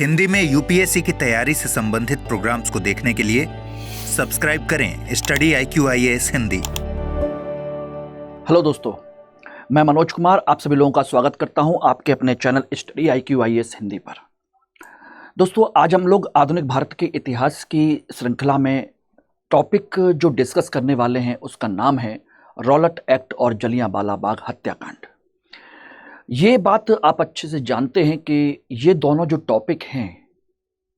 हिंदी में यूपीएससी की तैयारी से संबंधित प्रोग्राम्स को देखने के लिए सब्सक्राइब करें study IQ IAS Hindi. Hello दोस्तों, मैं मनोज कुमार आप सभी लोगों का स्वागत करता हूं आपके अपने channel study IQ IAS Hindi पर। दोस्तों, आज हम लोग आधुनिक भारत के इतिहास की श्रृंखला में टॉपिक जो डिस्कस करने वाले हैं उसका नाम है रॉलेट एक्ट और जलियांवाला बाग हत्याकांड। ये बात आप अच्छे से जानते हैं कि ये दोनों जो टॉपिक हैं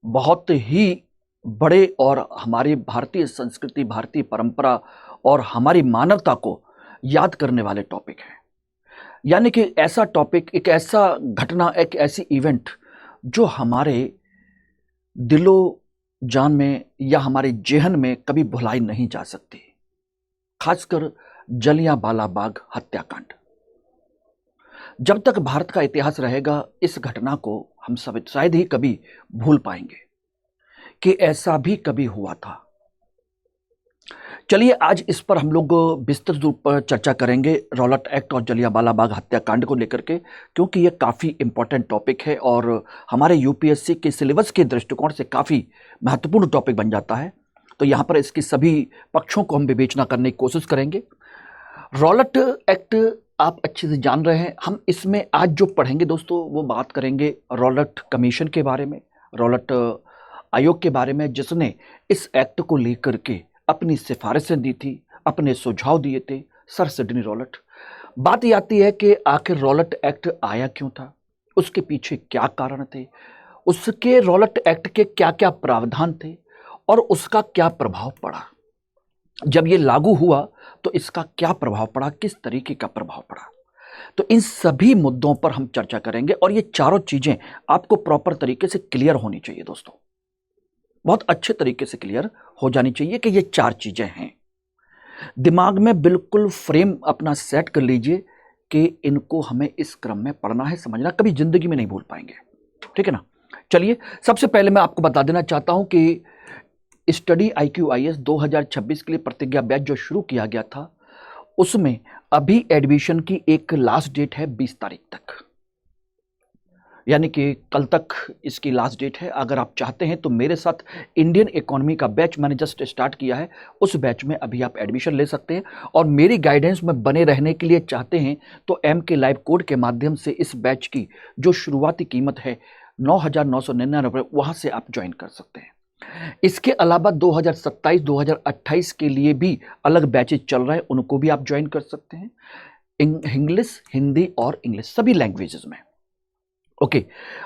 बहुत ही बड़े और हमारी भारतीय संस्कृति, भारतीय परंपरा और हमारी मानवता को याद करने वाले टॉपिक हैं। यानी कि ऐसा टॉपिक, एक ऐसा घटना, एक ऐसी इवेंट जो हमारे दिलो जान में या हमारे जेहन में कभी भुलाई नहीं जा सकती, खासकर जलियांवाला बाग हत्याकांड। जब तक भारत का इतिहास रहेगा इस घटना को हम सब शायद ही कभी भूल पाएंगे कि ऐसा भी कभी हुआ था। चलिए आज इस पर हम लोग विस्तृत रूप पर चर्चा करेंगे, रॉलेट एक्ट और जलियांवाला बाग हत्याकांड को लेकर के, क्योंकि ये काफ़ी इंपॉर्टेंट टॉपिक है और हमारे यूपीएससी के सिलेबस के दृष्टिकोण से काफ़ी महत्वपूर्ण टॉपिक बन जाता है। तो यहाँ पर इसकी सभी पक्षों को हम विवेचना करने की कोशिश करेंगे। रॉलेट एक्ट आप अच्छे से जान रहे हैं। हम इसमें आज जो पढ़ेंगे दोस्तों वो बात करेंगे रॉलेट कमीशन के बारे में, रॉलेट आयोग के बारे में, जिसने इस एक्ट को लेकर के अपनी सिफारिशें दी थी, अपने सुझाव दिए थे, सर सिडनी रॉलेट। बात ये आती है कि आखिर रॉलेट एक्ट आया क्यों था, उसके पीछे क्या कारण थे, उसके रॉलेट एक्ट के क्या क्या प्रावधान थे और उसका क्या प्रभाव पड़ा। जब ये लागू हुआ तो इसका क्या प्रभाव पड़ा, किस तरीके का प्रभाव पड़ा। तो इन सभी मुद्दों पर हम चर्चा करेंगे और ये चारों चीजें आपको प्रॉपर तरीके से क्लियर होनी चाहिए दोस्तों, बहुत अच्छे तरीके से क्लियर हो जानी चाहिए कि ये चार चीजें हैं। दिमाग में बिल्कुल फ्रेम अपना सेट कर लीजिए कि इनको हमें इस क्रम में पढ़ना है, समझना, कभी जिंदगी में नहीं भूल पाएंगे। ठीक है ना। चलिए सबसे पहले मैं आपको बता देना चाहता हूं कि स्टडी IQ IAS 2026 के लिए प्रतिज्ञा बैच जो शुरू किया गया था उसमें अभी एडमिशन की एक लास्ट डेट है 20 तारीख तक, यानी कि कल तक इसकी लास्ट डेट है। अगर आप चाहते हैं तो मेरे साथ इंडियन इकोनॉमी का बैच मैंने जस्ट स्टार्ट किया है, उस बैच में अभी आप एडमिशन ले सकते हैं और मेरी गाइडेंस में बने रहने के लिए चाहते हैं तो MK लाइव कोड के माध्यम से इस बैच की जो शुरुआती कीमत है 9,999 रुपये, वहाँ से आप ज्वाइन कर सकते हैं। इसके अलावा 2027-2028 के लिए भी अलग बैचेज चल रहे हैं, उनको भी आप ज्वाइन कर सकते हैं, इंग्लिश, हिंदी और इंग्लिश सभी लैंग्वेजेस में। ओके,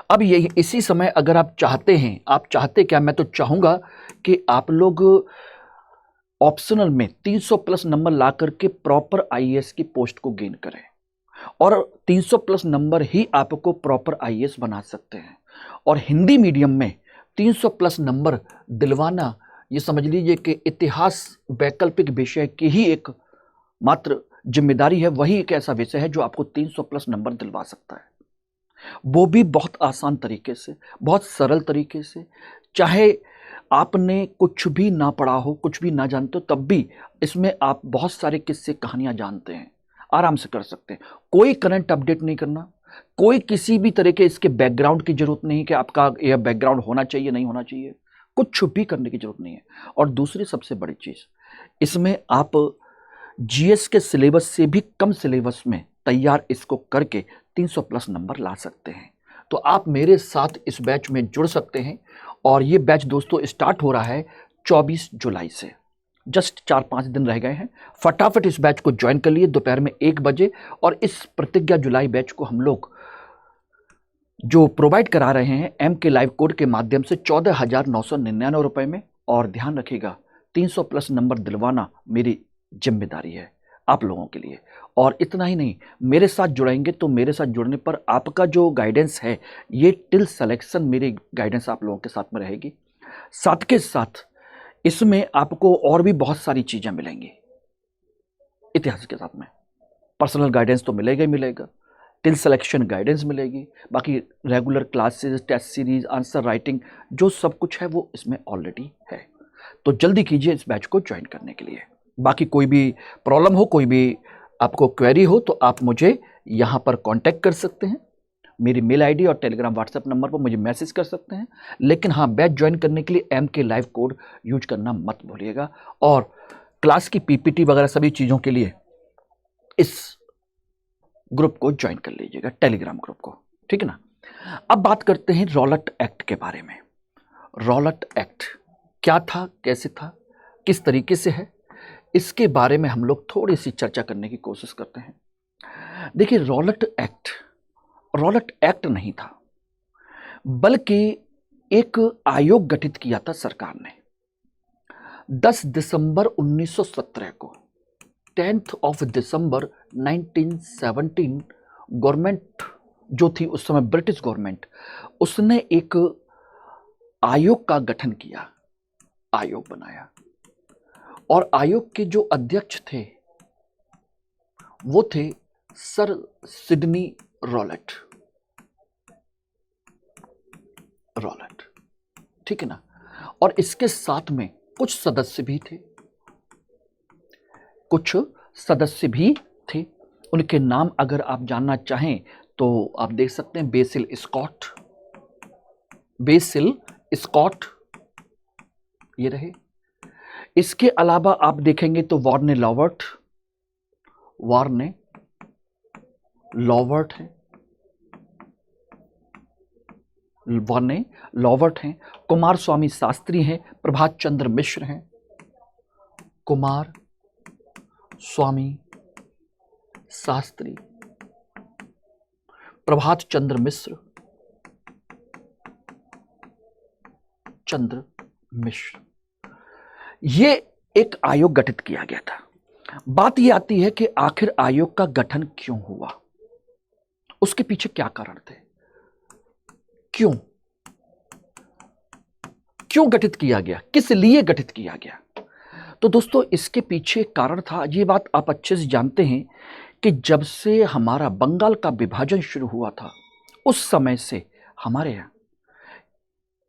अब ये इसी समय अगर आप चाहते हैं, आप चाहते क्या, मैं तो चाहूंगा कि आप लोग ऑप्शनल में 300 प्लस नंबर ला करके प्रॉपर IAS की पोस्ट को गेन करें और 300 प्लस नंबर ही आपको प्रॉपर IAS बना सकते हैं। और हिंदी मीडियम में 300 प्लस नंबर दिलवाना, ये समझ लीजिए कि इतिहास वैकल्पिक विषय की ही एक मात्र जिम्मेदारी है। वही एक ऐसा विषय है जो आपको 300 प्लस नंबर दिलवा सकता है, वो भी बहुत आसान तरीके से, बहुत सरल तरीके से। चाहे आपने कुछ भी ना पढ़ा हो, कुछ भी ना जानते हो, तब भी इसमें आप बहुत सारे किस्से कहानियां जानते हैं, आराम से कर सकते हैं। कोई करंट अपडेट नहीं करना, कोई किसी भी तरह के इसके बैकग्राउंड की जरूरत नहीं कि आपका यह बैकग्राउंड होना चाहिए, नहीं होना चाहिए, कुछ भी करने की जरूरत नहीं है। और दूसरी सबसे बड़ी चीज, इसमें आप GS के सिलेबस से भी कम सिलेबस में तैयार इसको करके 300 प्लस नंबर ला सकते हैं। तो आप मेरे साथ इस बैच में जुड़ सकते हैं और ये बैच दोस्तों स्टार्ट हो रहा है 24 जुलाई से, जस्ट 4-5 दिन रह गए हैं। फटाफट इस बैच को ज्वाइन कर लिए दोपहर में 1 बजे। और इस प्रतिज्ञा जुलाई बैच को हम लोग जो प्रोवाइड करा रहे हैं MK लाइव कोड के माध्यम से 14,999 रुपए में। और ध्यान रखिएगा 300 प्लस नंबर दिलवाना मेरी जिम्मेदारी है आप लोगों के लिए। और इतना ही नहीं, मेरे साथ जुड़ेंगे तो मेरे साथ जुड़ने पर आपका जो गाइडेंस है ये टिल सिलेक्शन मेरी गाइडेंस आप लोगों के साथ में रहेगी। साथ के साथ इसमें आपको और भी बहुत सारी चीजें मिलेंगी इतिहास के साथ में। पर्सनल गाइडेंस तो मिलेगा ही मिलेगा, टिल सिलेक्शन गाइडेंस मिलेगी, बाकी regular classes, test series, answer writing, जो सब कुछ है वो इसमें ऑलरेडी है। तो जल्दी कीजिए इस बैच को ज्वाइन करने के लिए। बाकी कोई भी प्रॉब्लम हो, कोई भी आपको क्वेरी हो तो आप मुझे यहाँ पर कांटेक्ट कर सकते हैं मेरी मेल आईडी और टेलीग्राम व्हाट्सएप नंबर पर मुझे मैसेज कर सकते हैं। लेकिन हाँ, बैच ज्वाइन करने के लिए MK लाइव कोड यूज करना मत भूलिएगा। और क्लास की PPT वगैरह सभी चीज़ों के लिए इस ग्रुप को ज्वाइन कर लीजिएगा, टेलीग्राम ग्रुप को, ठीक है ना। अब बात करते हैं रॉलट एक्ट के बारे में। रॉलट एक्ट क्या था, कैसे था, किस तरीके से है, इसके बारे में हम लोग थोड़ी सी चर्चा करने की कोशिश करते हैं। देखिए, रॉलट एक्ट नहीं था, बल्कि एक आयोग गठित किया था सरकार ने 10 दिसंबर 1917 को। 10th ऑफ दिसंबर 1917 गवर्नमेंट जो थी उस समय, ब्रिटिश गवर्नमेंट, उसने एक आयोग का गठन किया, आयोग बनाया। और आयोग के जो अध्यक्ष थे वो थे सर सिडनी रॉलेट, ठीक है ना। और इसके साथ में कुछ सदस्य भी थे। उनके नाम अगर आप जानना चाहें तो आप देख सकते हैं, बेसिल स्कॉट ये रहे। इसके अलावा आप देखेंगे तो वार्ने लॉवर्ट हैं, कुमार स्वामी शास्त्री हैं, प्रभात चंद्र मिश्र हैं, कुमार स्वामी शास्त्री, प्रभात चंद्र मिश्र, ये एक आयोग गठित किया गया था। बात यह आती है कि आखिर आयोग का गठन क्यों हुआ, उसके पीछे क्या कारण थे, क्यों गठित किया गया, किस लिए गठित किया गया। तो दोस्तों, इसके पीछे कारण था, ये बात आप अच्छे से जानते हैं कि जब से हमारा बंगाल का विभाजन शुरू हुआ था, उस समय से हमारे यहाँ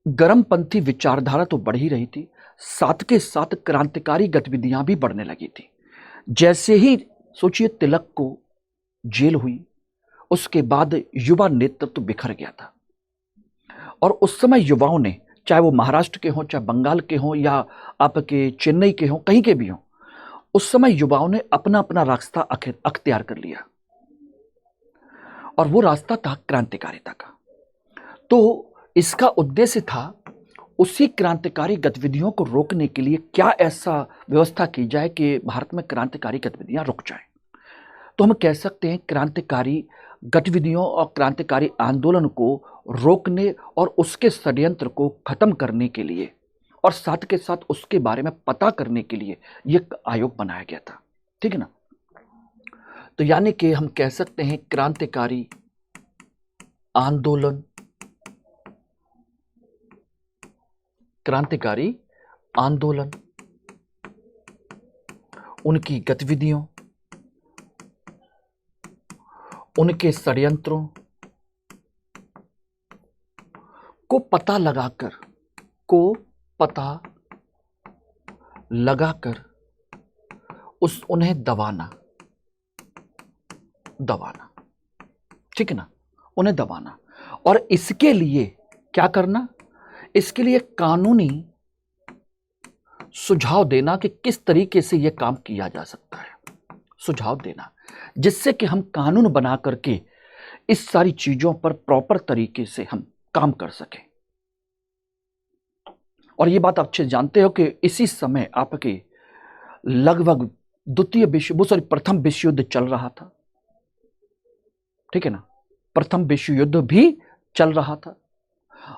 गर्मपंथी विचारधारा तो बढ़ ही रही थी, साथ के साथ क्रांतिकारी गतिविधियां भी बढ़ने लगी थी। जैसे ही सोचिए तिलक को जेल हुई, उसके बाद युवा नेतृत्व बिखर गया था। और उस समय युवाओं ने, चाहे वो महाराष्ट्र के हों, चाहे बंगाल के हों, या आपके चेन्नई के हों, कहीं के भी हों, उस समय युवाओं ने अपना अपना रास्ता अख्तियार कर लिया, और वो रास्ता था क्रांतिकारिता का। तो इसका उद्देश्य था उसी क्रांतिकारी गतिविधियों को रोकने के लिए क्या ऐसा व्यवस्था की जाए कि भारत में क्रांतिकारी गतिविधियां रुक जाएं। तो हम कह सकते हैं क्रांतिकारी गतिविधियों और क्रांतिकारी आंदोलन को रोकने और उसके षड्यंत्र को खत्म करने के लिए, और साथ के साथ उसके बारे में पता करने के लिए यह आयोग बनाया गया था, ठीक है ना। तो यानी कि हम कह सकते हैं क्रांतिकारी आंदोलन, उनकी गतिविधियों, उनके षड्यंत्रों को पता लगाकर उन्हें दबाना, ठीक है ना, उन्हें दबाना। और इसके लिए क्या करना, इसके लिए कानूनी सुझाव देना कि किस तरीके से यह काम किया जा सकता है, सुझाव देना, जिससे कि हम कानून बना करके इस सारी चीजों पर प्रॉपर तरीके से हम काम कर सकें। और ये बात आप अच्छे जानते हो कि इसी समय आपके लगभग प्रथम विश्व युद्ध चल रहा था, ठीक है ना, प्रथम विश्व युद्ध भी चल रहा था।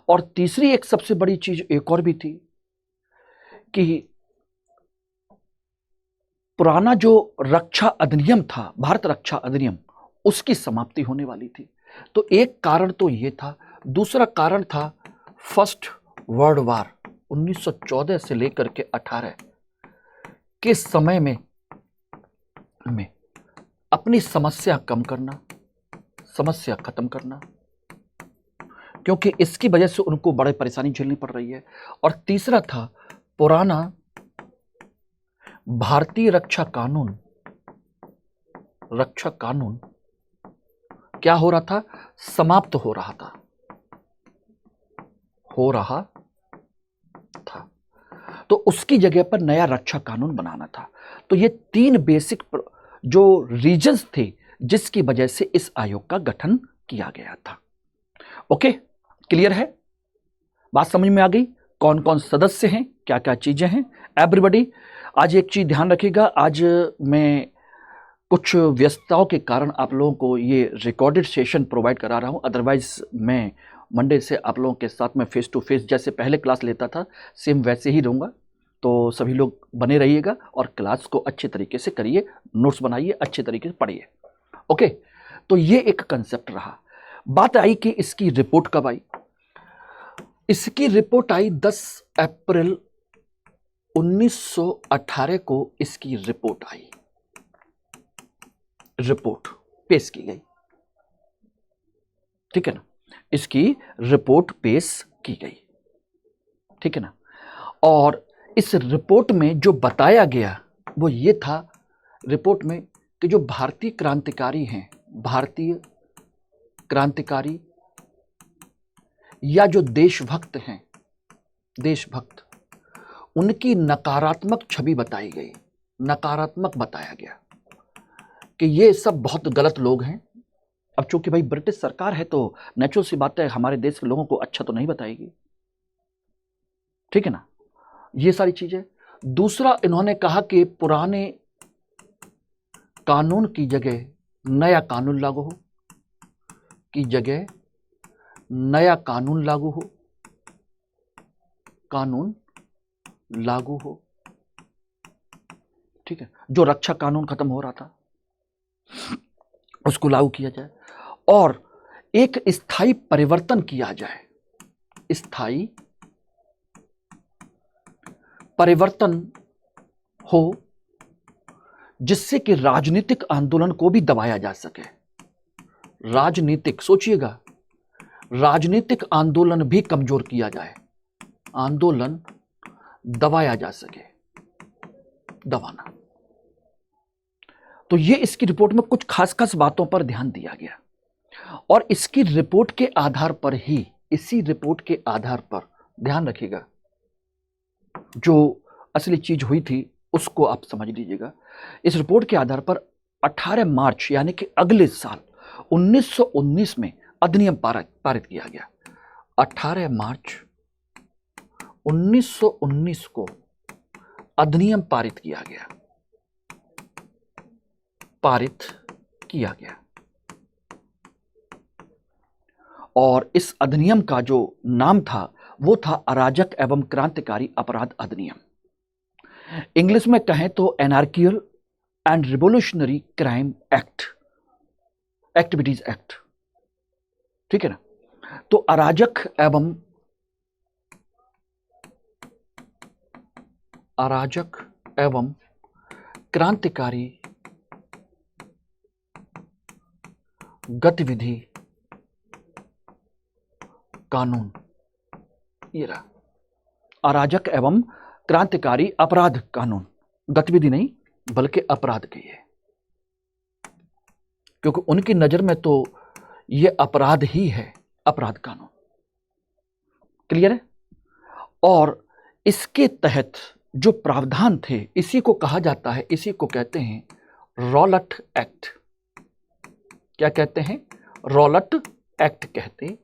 और तीसरी एक सबसे बड़ी चीज एक और भी थी कि पुराना जो रक्षा अधिनियम था, भारत रक्षा अधिनियम, उसकी समाप्ति होने वाली थी। तो एक कारण तो यह था। दूसरा कारण था फर्स्ट वर्ल्ड वार 1914 से लेकर के 18 के समय में अपनी समस्या कम करना, समस्या खत्म करना, क्योंकि इसकी वजह से उनको बड़ी परेशानी झेलनी पड़ रही है। और तीसरा था पुराना भारतीय रक्षा कानून क्या हो रहा था? समाप्त हो रहा था, हो रहा था। तो उसकी जगह पर नया रक्षा कानून बनाना था। तो ये 3 बेसिक जो रीजंस थे जिसकी वजह से इस आयोग का गठन किया गया था। ओके, क्लियर है? बात समझ में आ गई? कौन कौन सदस्य हैं, क्या क्या चीजें हैं? एवरीबॉडी, आज एक चीज ध्यान रखिएगा, आज मैं कुछ व्यस्तताओं के कारण आप लोगों को ये रिकॉर्डेड सेशन प्रोवाइड करा रहा हूं। अदरवाइज मैं मंडे से आप लोगों के साथ में फेस टू फेस जैसे पहले क्लास लेता था सेम वैसे ही रहूंगा। तो सभी लोग बने रहिएगा और क्लास को अच्छे तरीके से करिए, नोट्स बनाइए, अच्छे तरीके से पढ़िए। ओके, तो ये एक कंसेप्ट रहा। बात आई कि इसकी रिपोर्ट कब आई। इसकी रिपोर्ट आई 10 अप्रैल 1918 को इसकी रिपोर्ट आई, रिपोर्ट पेश की गई। ठीक है ना, इसकी रिपोर्ट पेश की गई, ठीक है ना। और इस रिपोर्ट में जो बताया गया वो ये था, रिपोर्ट में, कि जो भारतीय क्रांतिकारी हैं, भारतीय क्रांतिकारी या जो देशभक्त हैं, देशभक्त, उनकी नकारात्मक छवि बताई गई, नकारात्मक बताया गया कि ये सब बहुत गलत लोग हैं। अब चूंकि भाई ब्रिटिश सरकार है तो नेचुरल सी बात है, हमारे देश के लोगों को अच्छा तो नहीं बताएगी, ठीक है ना, ये सारी चीजें। दूसरा, इन्होंने कहा कि पुराने कानून की जगह नया कानून लागू हो, की जगह नया कानून लागू हो, कानून लागू हो, ठीक है। जो रक्षा कानून खत्म हो रहा था उसको लागू किया जाए और एक स्थायी परिवर्तन किया जाए, स्थायी परिवर्तन हो जिससे कि राजनीतिक आंदोलन को भी दबाया जा सके। राजनीतिक, सोचिएगा, राजनीतिक आंदोलन भी कमजोर किया जाए, आंदोलन दबाया जा सके, दबाना। तो ये इसकी रिपोर्ट में कुछ खास खास बातों पर ध्यान दिया गया और इसकी रिपोर्ट के आधार पर ही, इसी रिपोर्ट के आधार पर, ध्यान रखिएगा, जो असली चीज हुई थी उसको आप समझ लीजिएगा। इस रिपोर्ट के आधार पर 18 मार्च यानी कि अगले साल 1919 में अधिनियम पारित किया गया। 18 मार्च 1919 को अधिनियम पारित किया गया, पारित किया गया। और इस अधिनियम का जो नाम था वो था अराजक एवं क्रांतिकारी अपराध अधिनियम। इंग्लिश में कहें तो anarchical and revolutionary crime act, activities act, ठीक है ना। तो अराजक एवं क्रांतिकारी गतिविधि कानून, ये रहा अराजक एवं क्रांतिकारी अपराध कानून, गतिविधि नहीं बल्कि अपराध के ये, क्योंकि उनकी नजर में तो ये अपराध ही है, अपराध कानून। क्लियर है? और इसके तहत जो प्रावधान थे इसी को कहा जाता है, इसी को कहते हैं रॉलट एक्ट। क्या कहते हैं? रॉलट एक्ट कहते हैं।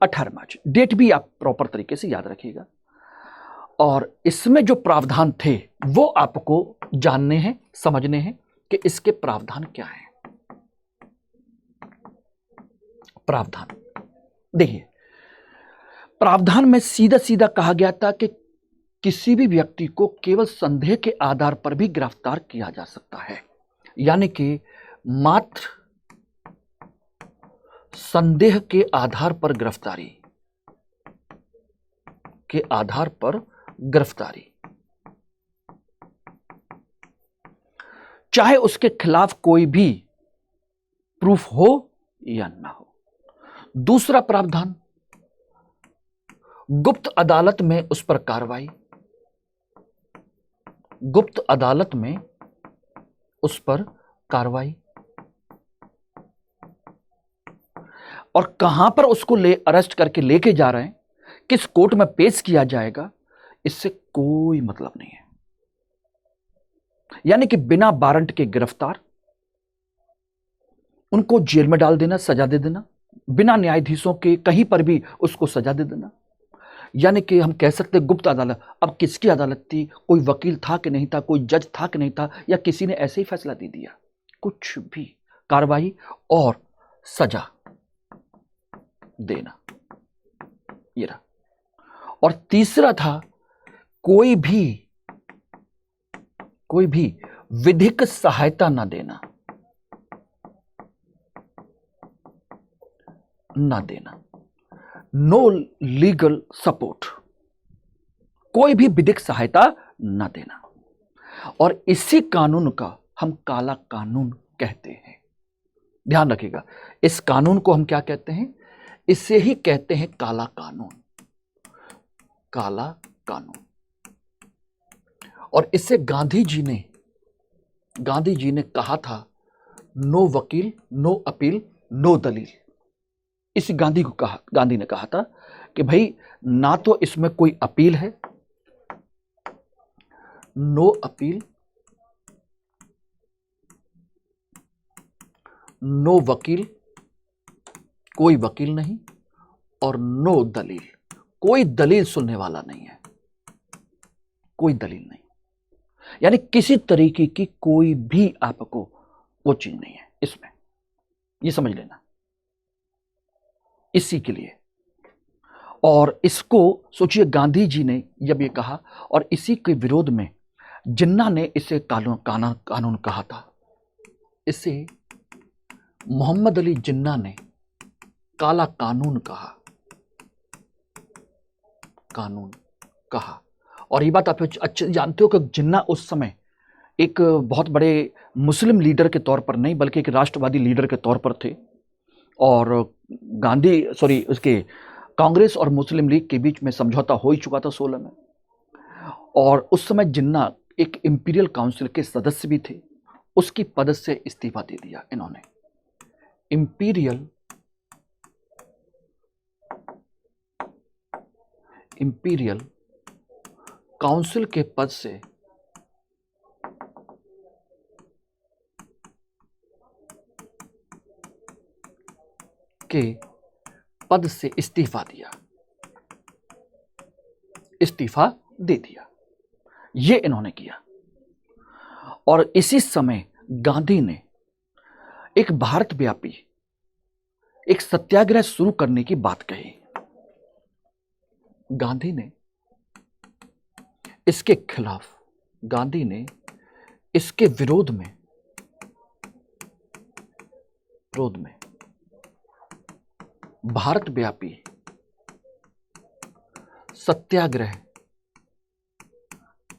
18 मार्च, डेट भी आप प्रॉपर तरीके से याद रखिएगा। और इसमें जो प्रावधान थे वो आपको जानने हैं, समझने हैं कि इसके प्रावधान क्या हैं। प्रावधान देखिए, प्रावधान में सीधा सीधा कहा गया था कि किसी भी व्यक्ति को केवल संदेह के आधार पर भी गिरफ्तार किया जा सकता है, यानी कि मात्र संदेह के आधार पर गिरफ्तारी, के आधार पर गिरफ्तारी, चाहे उसके खिलाफ कोई भी प्रूफ हो या ना हो। दूसरा प्रावधान, गुप्त अदालत में उस पर कार्रवाई, गुप्त अदालत में उस पर कार्रवाई। और कहां पर उसको अरेस्ट करके लेके जा रहे हैं, किस कोर्ट में पेश किया जाएगा, इससे कोई मतलब नहीं है। यानी कि बिना वारंट के गिरफ्तार, उनको जेल में डाल देना, सजा दे देना, बिना न्यायाधीशों के कहीं पर भी उसको सजा दे देना। यानी कि हम कह सकते गुप्त अदालत। अब किसकी अदालत थी? कोई वकील था कि नहीं था, कोई जज था कि नहीं था, या किसी ने ऐसे ही फैसला दे दिया? कुछ भी, कार्रवाई और सजा देना, ये रहा। और तीसरा था कोई भी विधिक सहायता ना देना, नो लीगल सपोर्ट, कोई भी विधिक सहायता ना देना। और इसी कानून का हम काला कानून कहते हैं। ध्यान रखिएगा, इस कानून को हम क्या कहते हैं? इसे ही कहते हैं काला कानून, काला कानून। और इससे गांधी जी ने कहा था, नो वकील, नो अपील, नो दलील। इसी गांधी ने कहा था कि भाई ना तो इसमें कोई अपील है, नो अपील, नो वकील, कोई वकील नहीं, और नो दलील, कोई दलील सुनने वाला नहीं है, कोई दलील नहीं। यानी किसी तरीके की कोई भी आपको वो चीज नहीं है इसमें, ये समझ लेना। इसी के लिए, और इसको सोचिए, गांधी जी ने जब ये कहा, और इसी के विरोध में जिन्ना ने इसे कानून कहा था। इसे मोहम्मद अली जिन्ना ने काला कानून कहा। और ये बात आप अच्छे जानते हो कि जिन्ना उस समय एक बहुत बड़े मुस्लिम लीडर के तौर पर नहीं, बल्कि एक राष्ट्रवादी लीडर के तौर पर थे। और उसके कांग्रेस और मुस्लिम लीग के बीच में समझौता हो ही चुका था 16 में। और उस समय जिन्ना एक इंपीरियल काउंसिल के सदस्य भी थे। उसकी पद से इस्तीफा दे दिया इन्होंने। इंपीरियल काउंसिल के पद से इस्तीफा दे दिया। ये इन्होंने किया। और इसी समय गांधी ने एक भारत व्यापी एक सत्याग्रह शुरू करने की बात कही। गांधी ने इसके खिलाफ, गांधी ने इसके विरोध में भारत व्यापी सत्याग्रह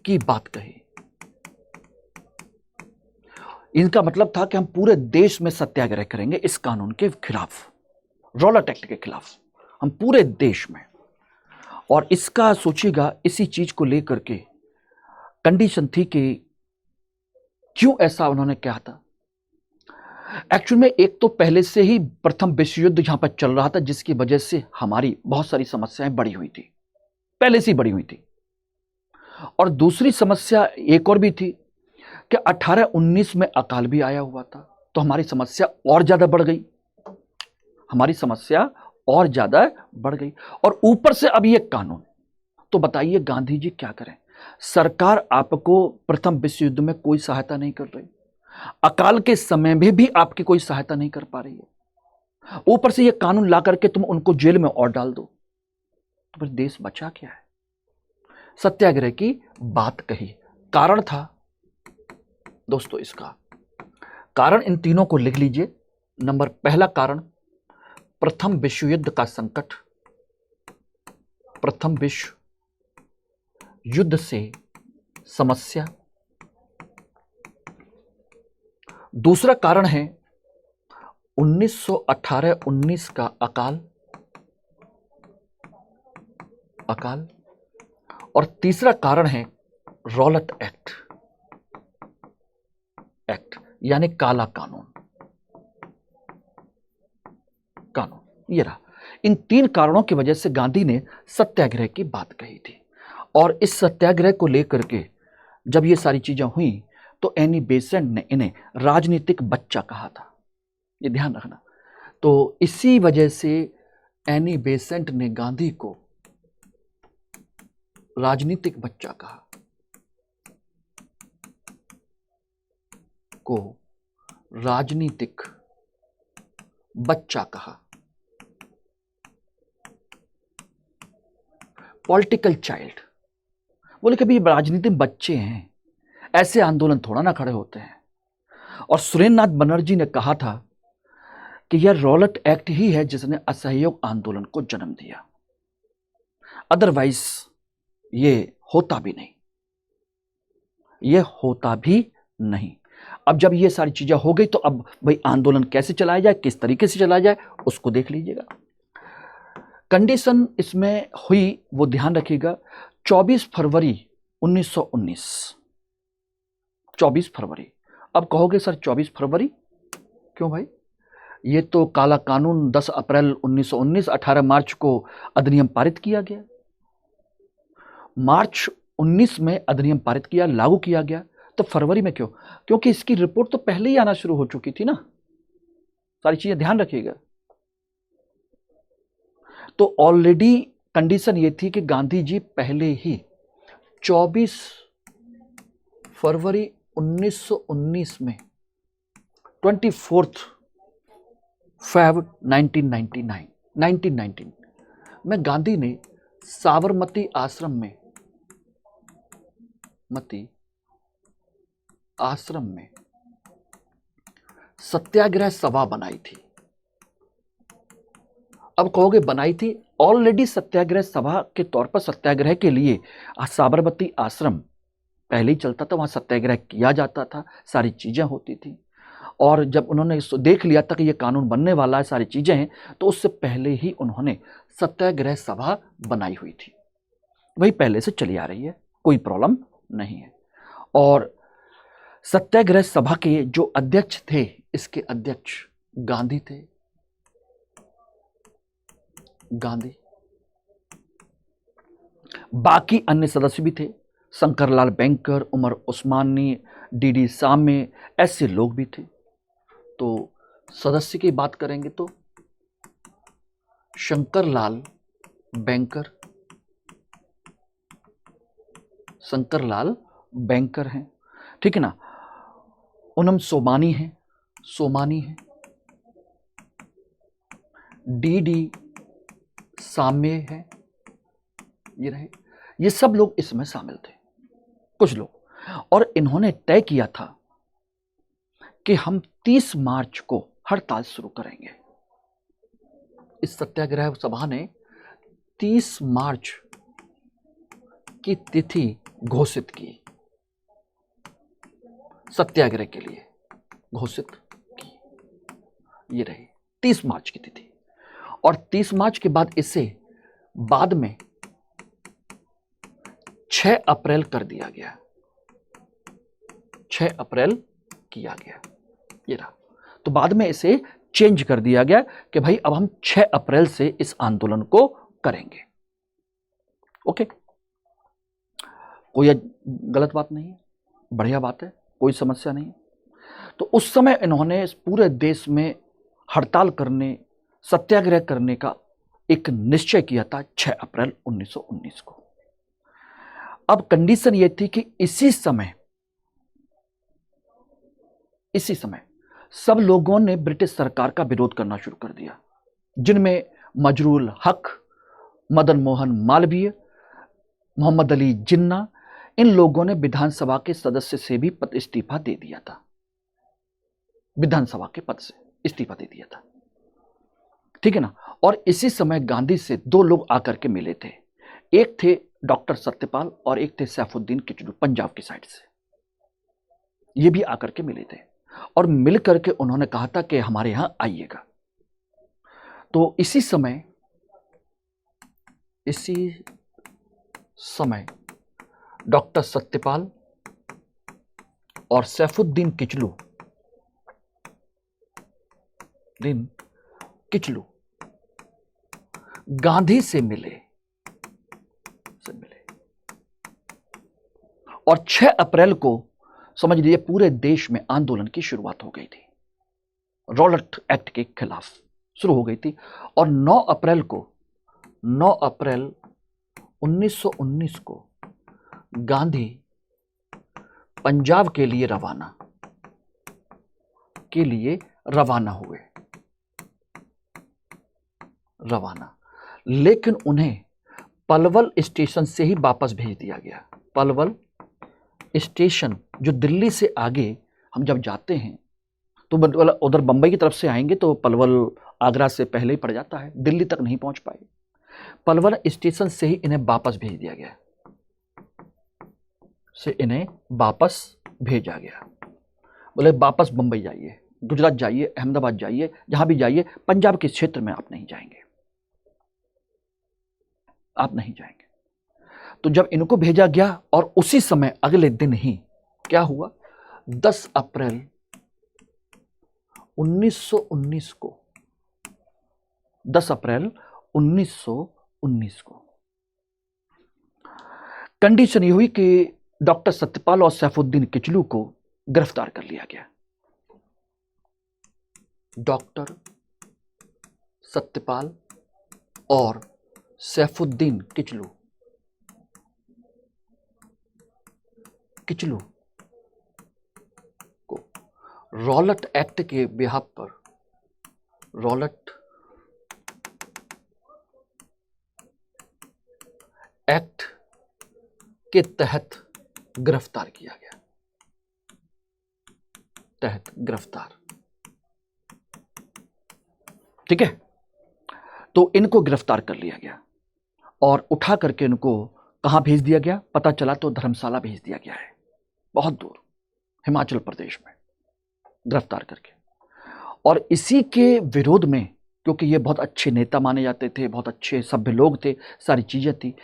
की बात कही। इनका मतलब था कि हम पूरे देश में सत्याग्रह करेंगे इस कानून के खिलाफ, रॉलेट एक्ट के खिलाफ, हम पूरे देश में। और इसका सोचिएगा, इसी चीज को लेकर के कंडीशन थी कि क्यों ऐसा उन्होंने कहा था। एक्चुअल में एक तो पहले से ही प्रथम विश्व युद्ध यहां पर चल रहा था, जिसकी वजह से हमारी बहुत सारी समस्याएं बढ़ी हुई थी, पहले से ही बढ़ी हुई थी। और दूसरी समस्या एक और भी थी कि 1819 में अकाल भी आया हुआ था, तो हमारी समस्या और ज्यादा बढ़ गई। और ऊपर से अब ये कानून, तो बताइए गांधी जी क्या करें? सरकार आपको प्रथम विश्व युद्ध में कोई सहायता नहीं कर रही, अकाल के समय में भी आपकी कोई सहायता नहीं कर पा रही है, ऊपर से ये कानून ला करके तुम उनको जेल में और डाल दो, तो फिर देश बचा क्या है? सत्याग्रह की बात कही। कारण था दोस्तों, इसका कारण इन तीनों को लिख लीजिए। नंबर पहला कारण, प्रथम विश्व युद्ध का संकट, प्रथम विश्व युद्ध से समस्या। दूसरा कारण है 1918-19 का अकाल। और तीसरा कारण है रॉलेट एक्ट, यानी काला कानून। ये रहा। इन 3 कारणों की वजह से गांधी ने सत्याग्रह की बात कही थी। और इस सत्याग्रह को लेकर के जब ये सारी चीजें हुई तो एनी बेसेंट ने इन्हें राजनीतिक बच्चा कहा था, ये ध्यान रखना। तो इसी वजह से एनी बेसेंट ने गांधी को राजनीतिक बच्चा कहा, को राजनीतिक बच्चा कहा, पॉलिटिकल चाइल्ड। बोले कभी राजनीतिक बच्चे हैं, ऐसे आंदोलन थोड़ा ना खड़े होते हैं। और सुरेंद्रनाथ बनर्जी ने कहा था कि यह रॉलेट एक्ट ही है जिसने असहयोग आंदोलन को जन्म दिया, अदरवाइज ये होता भी नहीं, ये होता भी नहीं। अब जब ये सारी चीजें हो गई तो अब भाई आंदोलन कैसे चलाया जाए, किस तरीके से चलाया जाए, उसको देख लीजिएगा। कंडीशन इसमें हुई वो ध्यान रखिएगा, 24 फरवरी 1919। 24 फरवरी। अब कहोगे सर 24 फरवरी क्यों भाई, ये तो काला कानून 10 अप्रैल 1919, 18 मार्च को अधिनियम पारित किया गया। मार्च 19 में अधिनियम पारित किया, लागू किया गया, तो फरवरी में क्यों? क्योंकि इसकी रिपोर्ट तो पहले ही आना शुरू हो चुकी थी ना। सारी चीजें ध्यान रखिएगा। तो ऑलरेडी कंडीशन ये थी कि गांधी जी पहले ही 24 फरवरी 1919 में 24 फेब 1919 में गांधी ने साबरमती आश्रम में सत्याग्रह सभा बनाई थी। अब कहोगे बनाई थी, ऑलरेडी सत्याग्रह सभा के तौर पर सत्याग्रह के लिए साबरमती आश्रम पहले ही चलता था, वहां सत्याग्रह किया जाता था, सारी चीजें होती थी। और जब उन्होंने देख लिया था कि ये कानून बनने वाला है, सारी चीजें हैं, तो उससे पहले ही उन्होंने सत्याग्रह सभा बनाई हुई थी। वही पहले से चली आ रही है, कोई प्रॉब्लम नहीं है। और सत्याग्रह सभा के जो अध्यक्ष थे, इसके अध्यक्ष गांधी थे। गांधी, बाकी अन्य सदस्य भी थे, शंकरलाल बैंकर, उमर उस्मानी, डी सामे, ऐसे लोग भी थे। तो सदस्य की बात करेंगे तो शंकरलाल बैंकर हैं, ठीक है ना। उनम सोमानी है, डी सामे है, ये रहे। ये सब लोग इसमें शामिल थे, कुछ लोग। और इन्होंने तय किया था कि हम 30 मार्च को हड़ताल शुरू करेंगे। इस सत्याग्रह सभा ने 30 मार्च की तिथि घोषित की, सत्याग्रह के लिए घोषित की, ये रही 30 मार्च की तिथि। और 30 मार्च के बाद इसे बाद में 6 अप्रैल कर दिया गया, 6 अप्रैल किया गया, ये रहा। तो बाद में इसे चेंज कर दिया गया कि भाई अब हम 6 अप्रैल से इस आंदोलन को करेंगे। ओके, कोई गलत बात नहीं है, बढ़िया बात है, कोई समस्या नहीं है। तो उस समय इन्होंने इस पूरे देश में हड़ताल करने, सत्याग्रह करने का एक निश्चय किया था 6 अप्रैल 1919 को। अब कंडीशन यह थी कि इसी समय सब लोगों ने ब्रिटिश सरकार का विरोध करना शुरू कर दिया, जिनमें मजरूल हक, मदन मोहन मालवीय, मोहम्मद अली जिन्ना, इन लोगों ने विधानसभा के सदस्य से भी इस्तीफा दे दिया था, विधानसभा के पद से इस्तीफा दे दिया था, ठीक है ना। और इसी समय गांधी से 2 लोग आकर के मिले थे, एक थे डॉक्टर सत्यपाल और एक थे सैफुद्दीन किचलू, पंजाब की साइड से। ये भी आकर के मिले थे और मिल करके उन्होंने कहा था कि हमारे यहां आइएगा। तो इसी समय डॉक्टर सत्यपाल और सैफुद्दीन किचलू गांधी से मिले और 6 अप्रैल को समझ लीजिए पूरे देश में आंदोलन की शुरुआत हो गई थी, रॉलट एक्ट के खिलाफ शुरू हो गई थी। और 9 अप्रैल 1919 को गांधी पंजाब के लिए रवाना हुए, लेकिन उन्हें पलवल स्टेशन से ही वापस भेज दिया गया। पलवल स्टेशन जो दिल्ली से आगे हम जब जाते हैं तो उधर बंबई की तरफ से आएंगे तो पलवल आगरा से पहले ही पड़ जाता है, दिल्ली तक नहीं पहुंच पाए। पलवल स्टेशन से ही इन्हें वापस भेज दिया गया, बोले वापस बंबई जाइए, गुजरात जाइए, अहमदाबाद जाइए, जहां भी जाइए, पंजाब के क्षेत्र में आप नहीं जाएंगे। तो जब इनको भेजा गया और उसी समय अगले दिन ही क्या हुआ, 10 अप्रैल 1919 को कंडीशन ये हुई कि डॉक्टर सत्यपाल और सैफुद्दीन किचलू को गिरफ्तार कर लिया गया। डॉक्टर सत्यपाल और सैफुद्दीन किचलू को रॉलट एक्ट के बिहाफ पर, रॉलट एक्ट के तहत गिरफ्तार किया गया। ठीक है, तो इनको गिरफ्तार कर लिया गया और उठा करके इनको कहां भेज दिया गया, पता चला तो धर्मशाला भेज दिया गया है, बहुत दूर हिमाचल प्रदेश में गिरफ्तार करके। और इसी के विरोध में, क्योंकि ये बहुत अच्छे नेता माने जाते थे, बहुत अच्छे सभ्य लोग थे, सारी चीजें थी,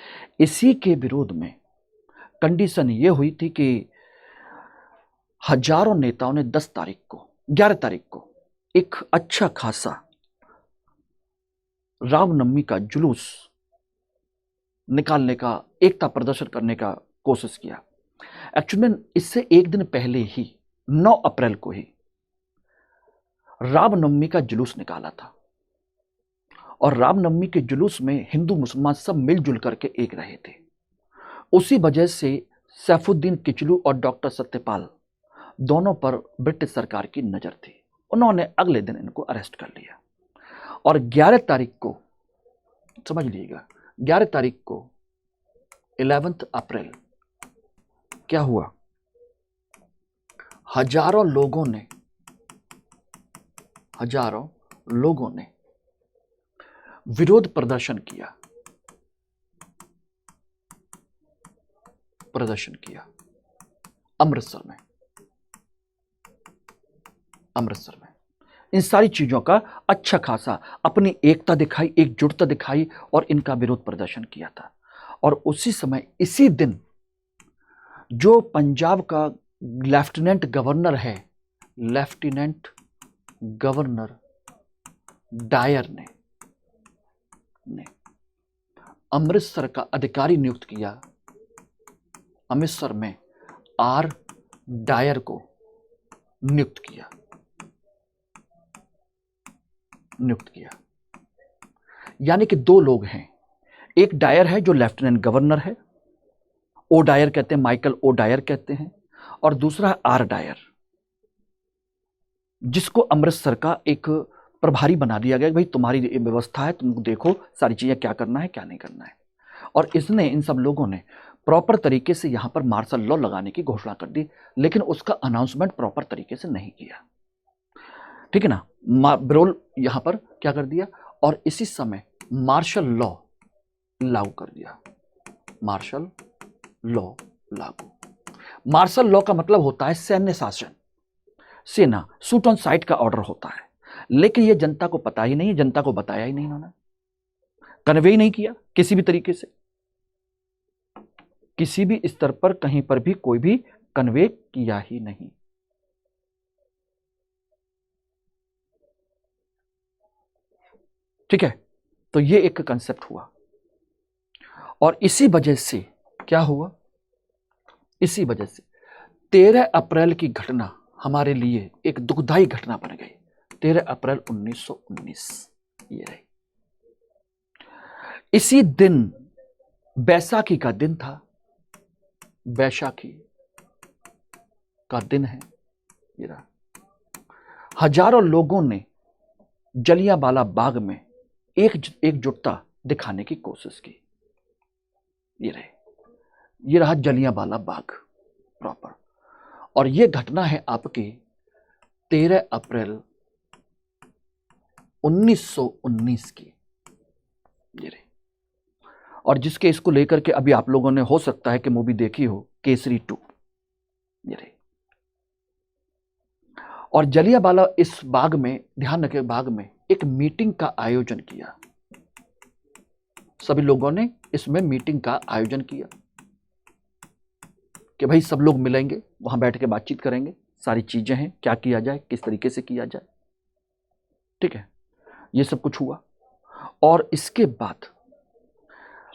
इसी के विरोध में कंडीशन ये हुई थी कि हजारों नेताओं ने 11 तारीख को एक अच्छा खासा रामनवमी का जुलूस निकालने का, एकता प्रदर्शन करने का कोशिश किया। एक्चुअली में इससे एक दिन पहले ही 9 अप्रैल को ही रामनवमी का जुलूस निकाला था और रामनवमी के जुलूस में हिंदू मुसलमान सब मिलजुल करके एक रहे थे। उसी वजह से सैफुद्दीन किचलू और डॉक्टर सत्यपाल दोनों पर ब्रिटिश सरकार की नजर थी। उन्होंने अगले दिन इनको अरेस्ट कर लिया और 11 तारीख को, समझ लीजिएगा, 11 तारीख को 11 अप्रैल क्या हुआ, हजारों लोगों ने विरोध प्रदर्शन किया अमृतसर में। इन सारी चीजों का अच्छा खासा अपनी एकता दिखाई, एकजुटता दिखाई और इनका विरोध प्रदर्शन किया था। और उसी समय, इसी दिन जो पंजाब का लेफ्टिनेंट गवर्नर डायर ने अमृतसर का अधिकारी नियुक्त किया, अमृतसर में आर डायर को नियुक्त किया। यानी कि 2 लोग हैं, एक डायर है जो लेफ्टिनेंट गवर्नर है, ओ डायर कहते हैं, माइकल ओ डायर कहते हैं, और दूसरा है आर डायर, जिसको अमृतसर का एक प्रभारी बना दिया गया कि भाई तुम्हारी ये व्यवस्था है, तुम देखो सारी चीजें क्या करना है क्या नहीं करना है। और इन सब लोगों ने प्रॉपर तरीके से यहां पर मार्शल लॉ लगाने की घोषणा कर दी, लेकिन उसका अनाउंसमेंट प्रॉपर तरीके से नहीं किया। ठीक है ना, बिरोल यहां पर क्या कर दिया और इसी समय मार्शल लॉ लागू कर दिया। मार्शल लॉ का मतलब होता है सैन्य शासन, सेना, शूट ऑन साइट का ऑर्डर होता है। लेकिन यह जनता को पता ही नहीं, जनता को बताया ही नहीं, इन्होंने कन्वे ही नहीं किया किसी भी तरीके से, किसी भी स्तर पर कहीं पर भी कोई भी कन्वे किया ही नहीं। ठीक है, तो ये एक कंसेप्ट हुआ और इसी वजह से क्या हुआ, इसी वजह से 13 अप्रैल की घटना हमारे लिए एक दुखदाई घटना बन गई। 13 अप्रैल 1919 ये रही। इसी दिन बैसाखी का दिन था, बैसाखी का दिन है ये रहा। हजारों लोगों ने जलियांवाला बाग में एकजुटता दिखाने की कोशिश की। ये रहा जलियांवाला बाग प्रॉपर। और ये घटना है आपके 13 अप्रैल 1919 की ये रही। और जिसके इसको लेकर के अभी आप लोगों ने हो सकता है कि मूवी देखी हो, केसरी 2 ये रही। और जलियांवाला इस बाग में, ध्यान रखें, बाग में एक मीटिंग का आयोजन किया। सभी लोगों ने इसमें मीटिंग का आयोजन किया कि भाई सब लोग मिलेंगे, वहां बैठ के बातचीत करेंगे, सारी चीजें हैं, क्या किया जाए, किस तरीके से किया जाए। ठीक है, ये सब कुछ हुआ। और इसके बाद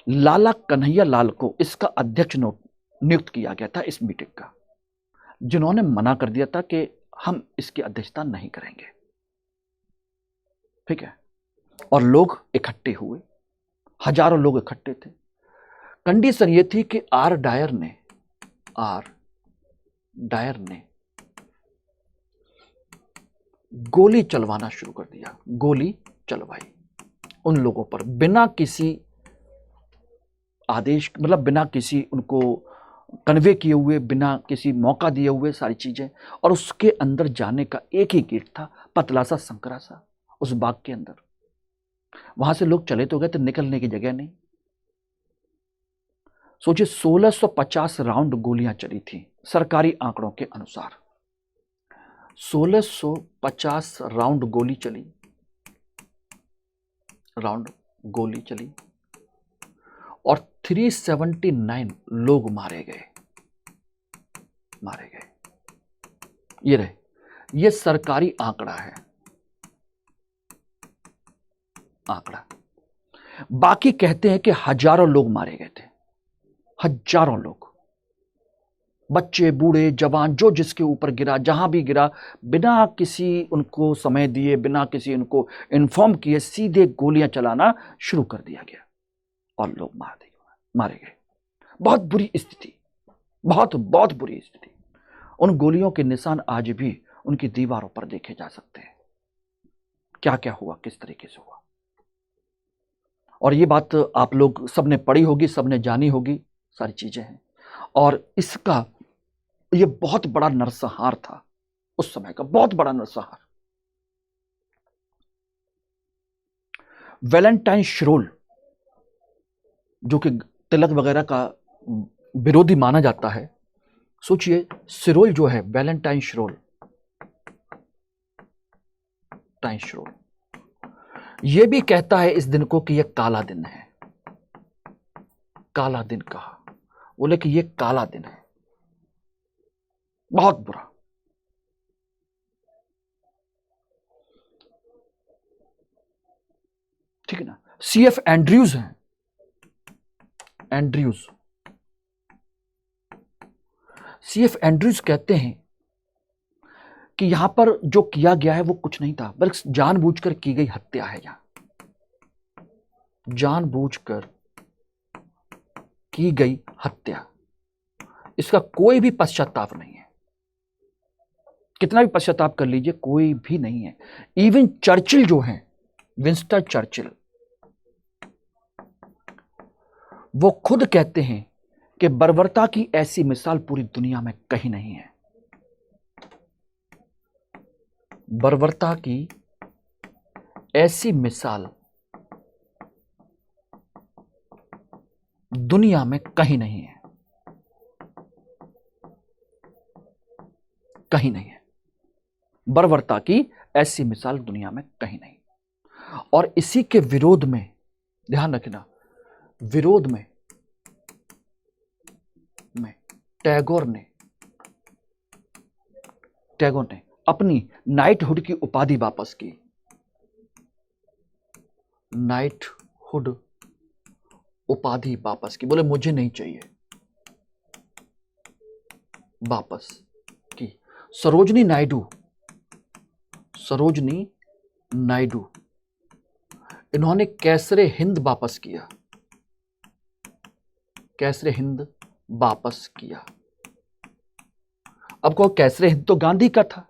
लाला कन्हैया लाल को इसका अध्यक्ष नियुक्त किया गया था इस मीटिंग का, जिन्होंने मना कर दिया था कि हम इसकी अध्यक्षता नहीं करेंगे। ठीक है, और लोग इकट्ठे हुए, हजारों लोग इकट्ठे थे। कंडीशन ये थी कि आर डायर ने गोली चलवाना शुरू कर दिया। गोली चलवाई उन लोगों पर बिना किसी आदेश, मतलब बिना किसी उनको कन्वे किए हुए, बिना किसी मौका दिए हुए, सारी चीजें। और उसके अंदर जाने का एक ही गेट था, पतला सा, संकरा सा, उस बाग के अंदर। वहां से लोग चले तो गए, तो निकलने की जगह नहीं। सोचिए 1650 राउंड गोलियां चली थी सरकारी आंकड़ों के अनुसार। 1650 राउंड गोली चली और 379 लोग मारे गए। ये रहे, ये सरकारी आंकड़ा है, आंकड़ा। बाकी कहते हैं कि हजारों लोग मारे गए थे, हजारों लोग, बच्चे, बूढ़े, जवान, जो जिसके ऊपर गिरा, जहां भी गिरा, बिना किसी उनको समय दिए, बिना किसी उनको इन्फॉर्म किए, सीधे गोलियां चलाना शुरू कर दिया गया और लोग मारे गए। बहुत बुरी स्थिति, बहुत बहुत बुरी स्थिति। उन गोलियों के निशान आज भी उनकी दीवारों पर देखे जा सकते हैं। क्या क्या हुआ, किस तरीके से हुआ। और ये बात आप लोग सबने पढ़ी होगी, सबने जानी होगी, सारी चीजें हैं। और इसका ये बहुत बड़ा नरसंहार था, उस समय का बहुत बड़ा नरसंहार। वैलेंटाइन शिरोल, जो कि तिलक वगैरह का विरोधी माना जाता है, सोचिए सिरोल जो है, वैलेंटाइन शिरोल, यह भी कहता है इस दिन को कि यह काला दिन है। काला दिन कहा, बोले कि यह काला दिन है, बहुत बुरा। ठीक है ना। CF एंड्रयूज हैं, CF एंड्रयूज कहते हैं कि यहां पर जो किया गया है वो कुछ नहीं था, बल्कि जानबूझकर की गई हत्या है। यहां जानबूझकर की गई हत्या, इसका कोई भी पश्चाताप नहीं है। कितना भी पश्चाताप कर लीजिए, कोई भी नहीं है। इवन चर्चिल जो है, विंस्टन चर्चिल, वो खुद कहते हैं कि बर्बरता की ऐसी मिसाल पूरी दुनिया में कहीं नहीं है। बर्बरता की ऐसी मिसाल दुनिया में कहीं नहीं है, कहीं नहीं है। बर्बरता की ऐसी मिसाल दुनिया में कहीं नहीं। और इसी के विरोध में, ध्यान रखना, विरोध में टैगोर ने अपनी नाइटहुड की उपाधि वापस की। नाइटहुड हुड उपाधि वापस की, बोले मुझे नहीं चाहिए, वापस की। सरोजनी नायडू, सरोजनी नायडू, इन्होंने कैसरे हिंद वापस किया, कैसरे हिंद वापस किया। अब कहो कैसरे हिंद तो गांधी का था,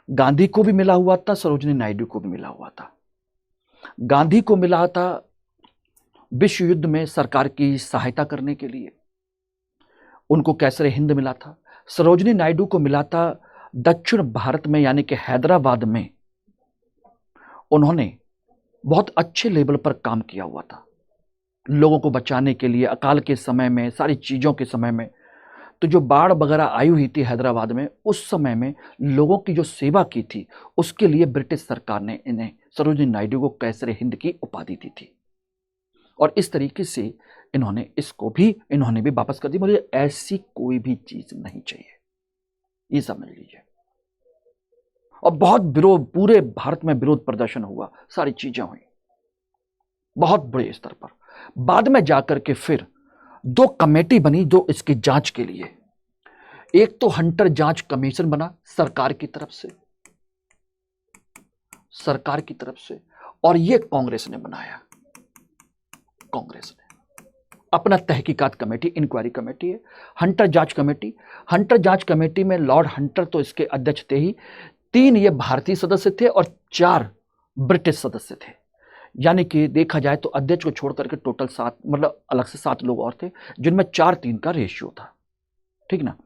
गांधी को भी मिला हुआ था, सरोजनी नायडू को भी मिला हुआ था। गांधी को मिला था विश्व युद्ध में सरकार की सहायता करने के लिए, उनको कैसरे हिंद मिला था। सरोजनी नायडू को मिला था दक्षिण भारत में यानी कि हैदराबाद में उन्होंने बहुत अच्छे लेवल पर काम किया हुआ था, लोगों को बचाने के लिए, अकाल के समय में, सारी चीजों के समय में। तो जो बाढ़ वगैरह आई हुई थी हैदराबाद में, उस समय में लोगों की जो सेवा की थी, उसके लिए ब्रिटिश सरकार ने इन्हें, सरोजनी नायडू को कैसरे हिंद की उपाधि दी थी। और इस तरीके से इन्होंने भी वापस कर दी। मुझे ऐसी कोई भी चीज नहीं चाहिए, ये समझ लीजिए। और बहुत विरोध, पूरे भारत में विरोध प्रदर्शन हुआ, सारी चीजें हुई बहुत बड़े स्तर पर। बाद में जाकर के फिर 2 कमेटी बनी जो इसकी जांच के लिए। एक तो हंटर जांच कमीशन बना सरकार की तरफ से, और यह कांग्रेस ने बनाया। कांग्रेस ने अपना तहकीकात कमेटी, इंक्वायरी कमेटी है, हंटर जांच कमेटी। हंटर जांच कमेटी में लॉर्ड हंटर तो इसके अध्यक्ष थे ही, 3 ये भारतीय सदस्य थे और 4 ब्रिटिश सदस्य थे। यानी कि देखा जाए तो अध्यक्ष को छोड़ करके टोटल 7, मतलब अलग से 7 लोग और थे, जिनमें 4-3 का रेशियो था, ठीक ना।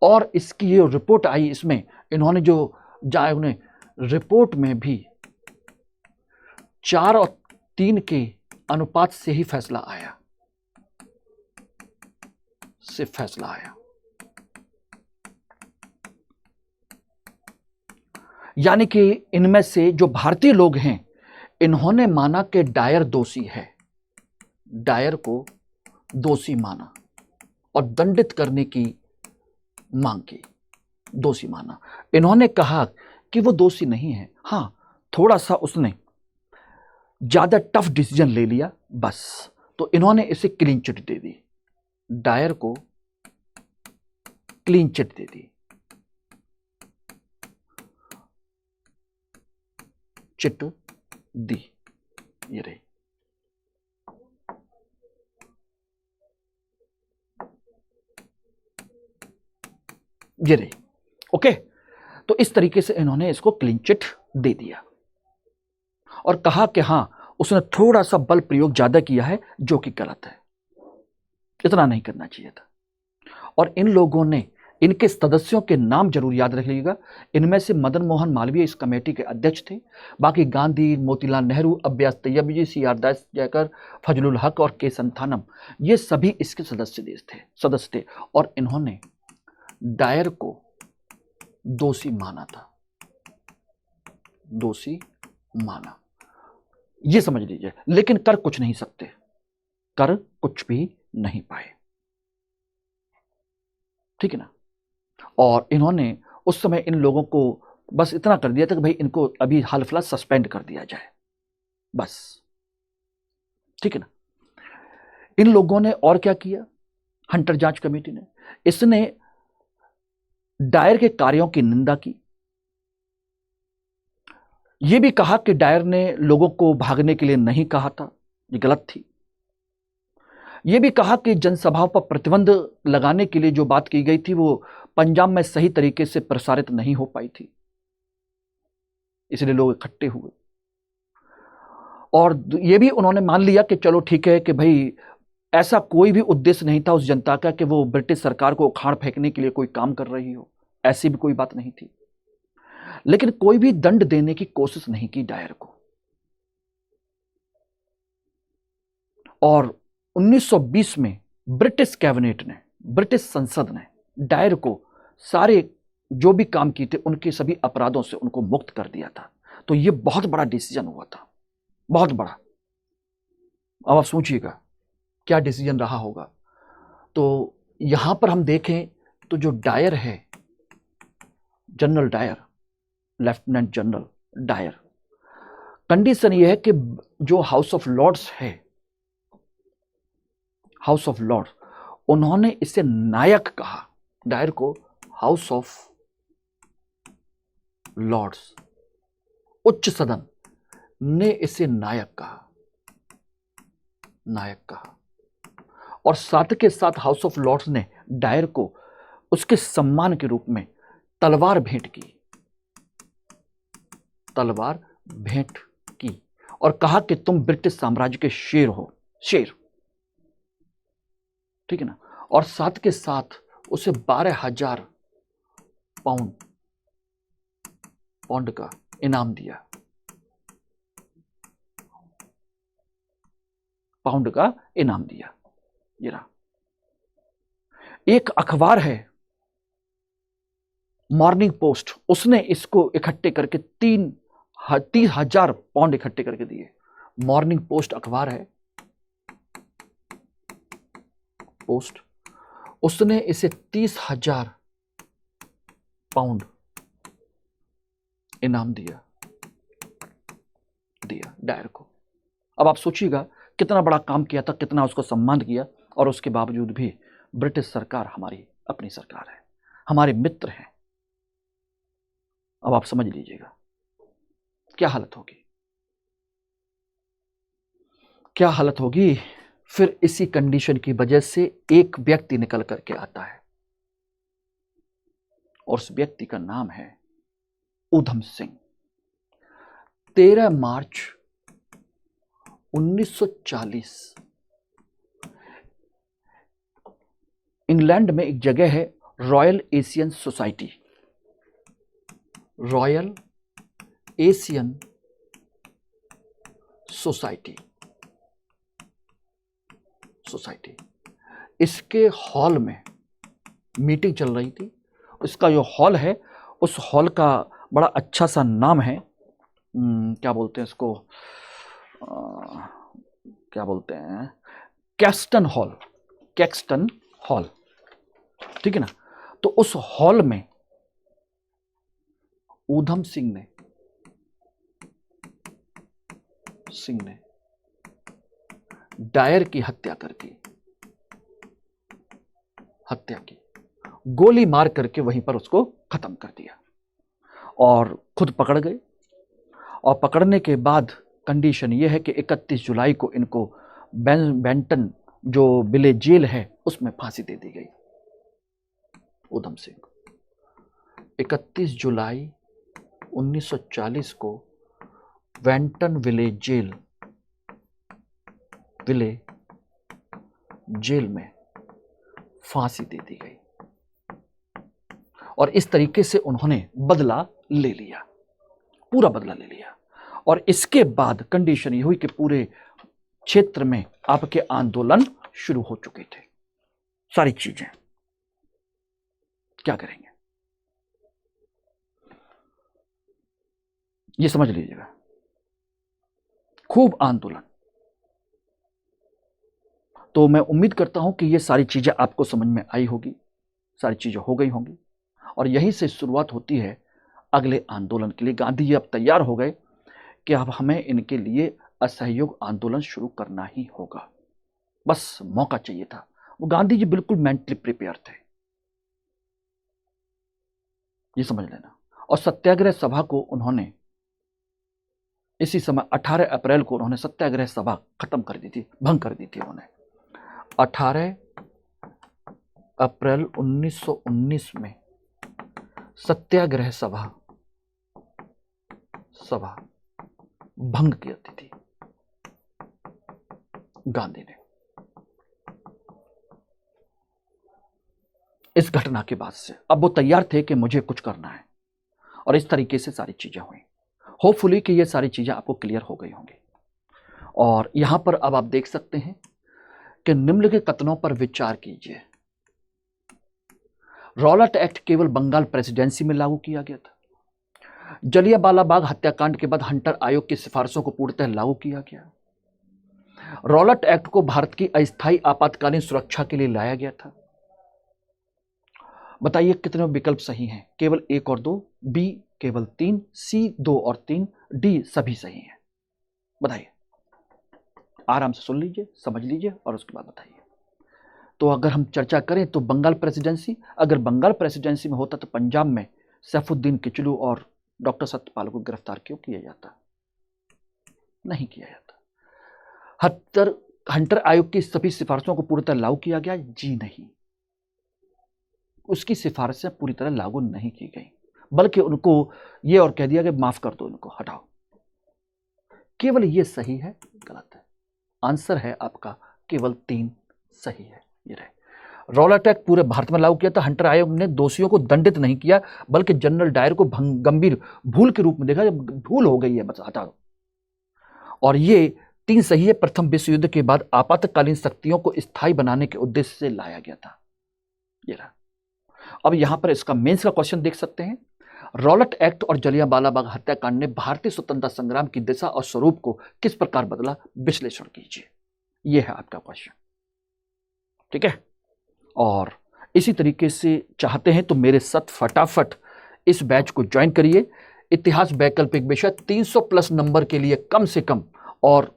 और इसकी ये रिपोर्ट आई, इसमें इन्होंने जो उन्हें रिपोर्ट में भी 4 और 3 के अनुपात से ही फैसला आया, यानी कि इनमें से जो भारतीय लोग हैं, इन्होंने माना कि डायर दोषी है, डायर को दोषी माना और दंडित करने की मांग की, दोषी माना। इन्होंने कहा कि वो दोषी नहीं है, हां थोड़ा सा उसने ज्यादा टफ डिसीजन ले लिया बस। तो इन्होंने इसे क्लीन चिट दे दी, डायर को क्लीन चिट दे दी, चिट दी, ये रही। ये रही, ओके। तो इस तरीके से इन्होंने इसको क्लीन चिट दे दिया और कहा कि हां उसने थोड़ा सा बल प्रयोग ज्यादा किया है, जो कि गलत है, इतना नहीं करना चाहिए था। और इन लोगों ने, इनके सदस्यों के नाम जरूर याद रख लीजिएगा। इनमें से मदन मोहन मालवीय इस कमेटी के अध्यक्ष थे, बाकी गांधी, मोतीलाल नेहरू, अब्बास तैयब जी, सी आर दास जयकर, फजलुल हक और के संथानम, ये सभी इसके सदस्य थे। और इन्होंने डायर को दोषी माना था, दोषी माना, ये समझ लीजिए। लेकिन कर कुछ नहीं सकते, कर कुछ भी नहीं पाए, ठीक है ना। और इन्होंने उस समय इन लोगों को बस इतना कर दिया था कि भाई इनको अभी हाल फिलहाल सस्पेंड कर दिया जाए, बस, ठीक है ना। इन लोगों ने और क्या किया, हंटर जांच कमेटी ने, इसने डायर के कार्यों की निंदा की। यह भी कहा कि डायर ने लोगों को भागने के लिए नहीं कहा था, ये गलत थी। यह भी कहा कि जनसभाओं पर प्रतिबंध लगाने के लिए जो बात की गई थी वो पंजाब में सही तरीके से प्रसारित नहीं हो पाई थी, इसलिए लोग इकट्ठे हुए। और यह भी उन्होंने मान लिया कि चलो ठीक है कि भाई ऐसा कोई भी उद्देश्य नहीं था उस जनता का कि वो ब्रिटिश सरकार को उखाड़ फेंकने के लिए कोई काम कर रही हो, ऐसी भी कोई बात नहीं थी। लेकिन कोई भी दंड देने की कोशिश नहीं की डायर को। और 1920 में ब्रिटिश कैबिनेट ने, ब्रिटिश संसद ने डायर को सारे जो भी काम किए थे उनके सभी अपराधों से उनको मुक्त कर दिया था। तो यह बहुत बड़ा डिसीजन हुआ था, बहुत बड़ा। अब आप सोचिएगा क्या डिसीजन रहा होगा। तो यहां पर हम देखें तो जो डायर है, general Dyer, lieutenant general Dyer, condition यह है कि जो हाउस ऑफ लॉर्ड्स है हाउस ऑफ लॉर्ड्स, उन्होंने इसे नायक कहा। डायर को हाउस ऑफ लॉर्ड्स, उच्च सदन ने इसे नायक कहा, नायक कहा। और साथ के साथ हाउस ऑफ लॉर्ड्स ने डायर को उसके सम्मान के रूप में तलवार भेंट की, तलवार भेंट की, और कहा कि तुम ब्रिटिश साम्राज्य के शेर हो, शेर, ठीक है ना। और साथ के साथ उसे 12,000 पाउंड का इनाम दिया, पाउंड का इनाम दिया। ये रहा। एक अखबार है मॉर्निंग पोस्ट, उसने इसको इकट्ठे करके 30,000 पाउंड इकट्ठे करके दिए। मॉर्निंग पोस्ट अखबार है, पोस्ट, उसने इसे 30,000 पाउंड इनाम दिया डायर को। अब आप सोचिएगा कितना बड़ा काम किया था, कितना उसको सम्मान किया, और उसके बावजूद भी ब्रिटिश सरकार हमारी अपनी सरकार है, हमारे मित्र हैं। अब आप समझ लीजिएगा क्या हालत होगी, क्या हालत होगी। फिर इसी कंडीशन की वजह से एक व्यक्ति निकल करके आता है, और उस व्यक्ति का नाम है ऊधम सिंह। 13 मार्च 1940 इंग्लैंड में एक जगह है royal Asian society, royal Asian society, इसके हॉल में मीटिंग चल रही थी। इसका जो हॉल है, उस हॉल का बड़ा अच्छा सा नाम है, क्या बोलते हैं इसको, क्या बोलते हैं, कैक्सटन हॉल, कैक्सटन हॉल, ठीक है ना। तो उस हॉल में ऊधम सिंह ने डायर की हत्या की, गोली मार करके वहीं पर उसको खत्म कर दिया, और खुद पकड़ गए। और पकड़ने के बाद कंडीशन यह है कि 31 जुलाई को इनको बेंटन जो विले जेल है उसमें फांसी दे दी गई। ऊधम सिंह को 31 जुलाई 1940 को बेंटन विले जेल में फांसी दे दी गई। और इस तरीके से उन्होंने बदला ले लिया, पूरा बदला ले लिया। और इसके बाद कंडीशन ये हुई कि पूरे क्षेत्र में आपके आंदोलन शुरू हो चुके थे। सारी चीजें क्या करेंगे ये समझ लीजिएगा, खूब आंदोलन। तो मैं उम्मीद करता हूं कि ये सारी चीजें आपको समझ में आई होगी, सारी चीजें हो गई होंगी, और यहीं से शुरुआत होती है अगले आंदोलन के लिए। गांधी जी अब तैयार हो गए कि अब हमें इनके लिए असहयोग आंदोलन शुरू करना ही होगा, बस मौका चाहिए था। वो गांधी जी बिल्कुल मेंटली प्रिपेयर थे, ये समझ लेना। और सत्याग्रह सभा को उन्होंने इसी समय 18 अप्रैल को उन्होंने सत्याग्रह सभा खत्म कर दी थी, भंग कर दी थी उन्होंने। 18 अप्रैल 1919 में सत्याग्रह सभा भंग की थी गांधी ने। इस घटना के बाद से अब वो तैयार थे कि मुझे कुछ करना है, और इस तरीके से सारी चीजें हुई। होपफुली कि ये सारी चीजें आपको क्लियर हो गई होंगी। और यहां पर अब आप देख सकते हैं कि निम्न के कथनों पर विचार कीजिए। रॉलट एक्ट केवल बंगाल प्रेसिडेंसी में लागू किया गया था। जलियांवाला बाग हत्याकांड के बाद हंटर आयोग की सिफारिशों को पूर्णतः लागू किया गया। रॉलट एक्ट को भारत की अस्थायी आपातकालीन सुरक्षा के लिए लाया गया था। बताइए कितने विकल्प सही हैं? केवल 1 और 2, बी केवल 3, सी 2 और 3, डी सभी सही हैं। बताइए, आराम से सुन लीजिए, समझ लीजिए और उसके बाद बताइए। तो अगर हम चर्चा करें तो बंगाल प्रेसिडेंसी, अगर बंगाल प्रेसिडेंसी में होता तो पंजाब में सैफुद्दीन किचलू और डॉक्टर सत्यपाल को गिरफ्तार क्यों किया जाता? नहीं किया जाता। हंटर आयोग की सभी सिफारिशों को पूरी तरह लागू किया गया? जी नहीं, उसकी सिफारिशें पूरी तरह लागू नहीं की गई, बल्कि उनको ये और कह दिया कि माफ कर दो, इनको हटाओ। केवल ये सही है, गलत है? आंसर है आपका केवल 3 सही है। ये रहे। रॉलेट एक्ट पूरे भारत में लागू किया था। हंटर आयोग ने दोषियों को दंडित नहीं किया, बल्कि जनरल डायर को गंभीर भूल के रूप में देखा, जब भूल हो गई है बस हटा दो। और ये 3 सही है। प्रथम विश्व युद्ध के बाद आपातकालीन शक्तियों को स्थायी बनाने के उद्देश्य से लाया गया था। ये रहा। अब यहां पर इसका मेंस का क्वेश्चन देख सकते हैं। रॉलेट एक्ट और जलियांवाला बाग हत्याकांड ने भारतीय स्वतंत्रता संग्राम की दिशा और स्वरूप को किस प्रकार बदला? विश्लेषण कीजिए। यह है आपका क्वेश्चन, ठीक है। और इसी तरीके से चाहते हैं तो मेरे साथ फटाफट इस बैच को ज्वाइन करिए। इतिहास वैकल्पिक विषय 300+ नंबर के लिए कम से कम, और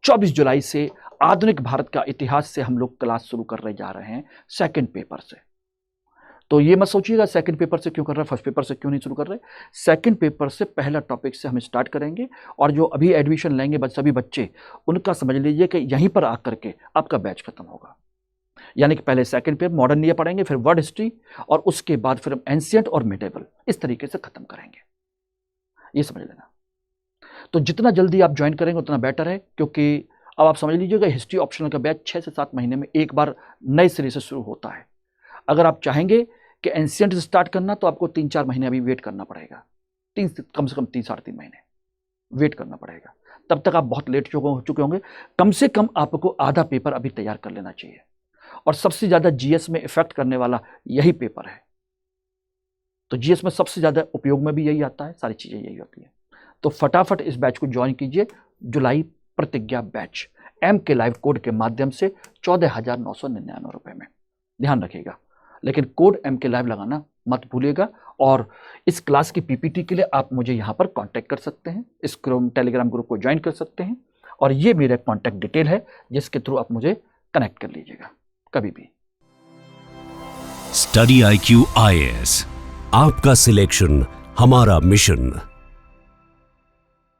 24 जुलाई से आधुनिक भारत का इतिहास से हम लोग क्लास शुरू करने जा रहे हैं, सेकंड पेपर से। तो ये मत सोचिएगा सेकंड पेपर से क्यों कर रहे हैं, फर्स्ट पेपर से क्यों नहीं शुरू कर रहे। सेकंड पेपर से पहला टॉपिक से हम स्टार्ट करेंगे, और जो अभी एडमिशन लेंगे सभी बच्चे, उनका समझ लीजिए कि यहीं पर आकर के आपका बैच खत्म होगा। यानी कि पहले सेकंड पेपर मॉडर्न इंडिया पढ़ेंगे, फिर वर्ल्ड हिस्ट्री, और उसके बाद फिर हम एंशिएंट और मिडेवल, इस तरीके से खत्म करेंगे। ये समझ लेना। तो जितना जल्दी आप ज्वाइन करेंगे उतना बेटर है, क्योंकि अब आप समझ लीजिएगा हिस्ट्री ऑप्शनल का बैच 6 से 7 महीने में एक बार नए सिरे से शुरू होता है। अगर आप चाहेंगे कि एंशिएंट से स्टार्ट करना, तो आपको 3-4 महीने अभी वेट करना पड़ेगा। कम से कम 3-3.5 महीने वेट करना पड़ेगा। तब तक आप बहुत लेट हो चुके होंगे। कम से कम आपको आधा पेपर अभी तैयार कर लेना चाहिए, और सबसे ज्यादा जीएस में इफेक्ट करने वाला यही पेपर है। तो जीएस में सबसे ज्यादा उपयोग में भी यही आता है, सारी चीजें यही होती है। तो फटाफट इस बैच को ज्वाइन कीजिए। जुलाई प्रतिज्ञा बैच MK लाइव कोड के माध्यम से 14,999 रुपए में, ध्यान रखिएगा। लेकिन कोड MK लाइव लगाना मत भूलिएगा। और इस क्लास की पीपीटी के लिए आप मुझे यहाँ पर कांटेक्ट कर सकते हैं, इस टेलीग्राम ग्रुप को ज्वाइन कर सकते हैं, और ये मेरा कांटेक्ट डिटेल है जिसके थ्रू आप मुझे कनेक्ट कर लीजिएगा कभी भी। स्टडी IQ IAS, आपका सिलेक्शन हमारा मिशन।